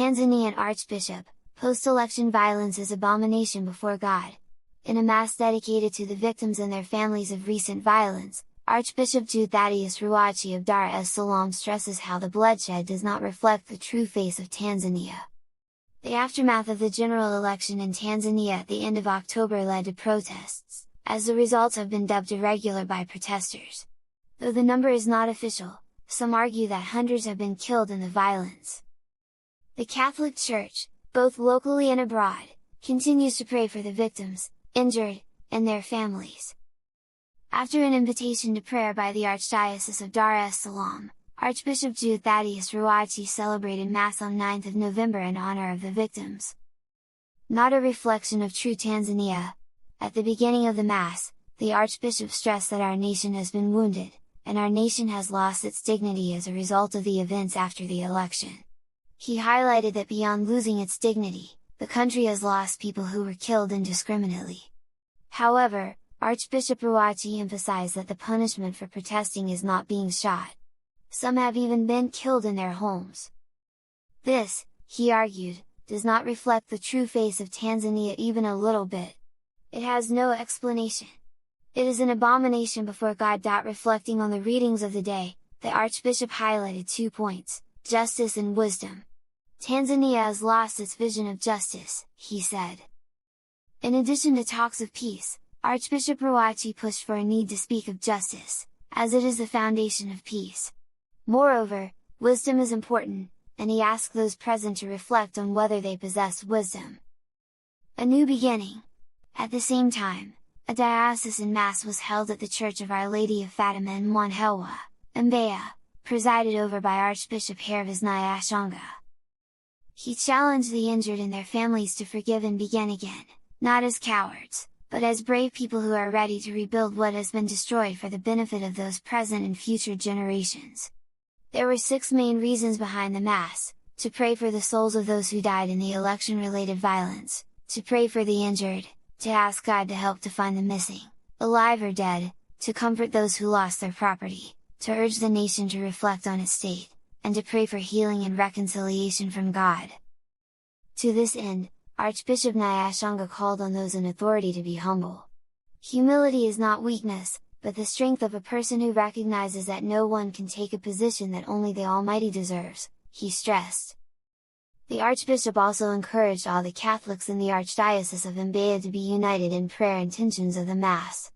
Tanzanian Archbishop, post-election violence is abomination before God. In a mass dedicated to the victims and their families of recent violence, Archbishop Thaddeus Ruwachi of Dar es Salaam stresses how the bloodshed does not reflect the true face of Tanzania. The aftermath of the general election in Tanzania at the end of October led to protests, as the results have been dubbed irregular by protesters. Though the number is not official, some argue that hundreds have been killed in the violence. The Catholic Church, both locally and abroad, continues to pray for the victims, injured, and their families. After an invitation to prayer by the Archdiocese of Dar es Salaam, Archbishop Thaddeus Ruwachi celebrated Mass on 9th of November in honor of the victims. Not a reflection of true Tanzania. At the beginning of the Mass, the Archbishop stressed that our nation has been wounded, and our nation has lost its dignity as a result of the events after the election. He highlighted that beyond losing its dignity, the country has lost people who were killed indiscriminately. However, Archbishop Ruwachi emphasized that the punishment for protesting is not being shot. Some have even been killed in their homes. This, he argued, does not reflect the true face of Tanzania even a little bit. It has no explanation. It is an abomination before God. Reflecting on the readings of the day, the Archbishop highlighted 2 points: justice and wisdom. Tanzania has lost its vision of justice, he said. In addition to talks of peace, Archbishop Ruwachi pushed for a need to speak of justice, as it is the foundation of peace. Moreover, wisdom is important, and he asked those present to reflect on whether they possess wisdom. A new beginning. At the same time, a diocesan mass was held at the Church of Our Lady of Fatima in Mwanhewa, Mbeya, presided over by Archbishop Hervis Nyashonga. He challenged the injured and their families to forgive and begin again, not as cowards, but as brave people who are ready to rebuild what has been destroyed for the benefit of those present and future generations. There were 6 main reasons behind the Mass: to pray for the souls of those who died in the election-related violence, to pray for the injured, to ask God to help to find the missing, alive or dead, to comfort those who lost their property, to urge the nation to reflect on its state, and to pray for healing and reconciliation from God. To this end, Archbishop Nyashonga called on those in authority to be humble. Humility is not weakness, but the strength of a person who recognizes that no one can take a position that only the Almighty deserves, he stressed. The Archbishop also encouraged all the Catholics in the Archdiocese of Mbeya to be united in prayer intentions of the Mass.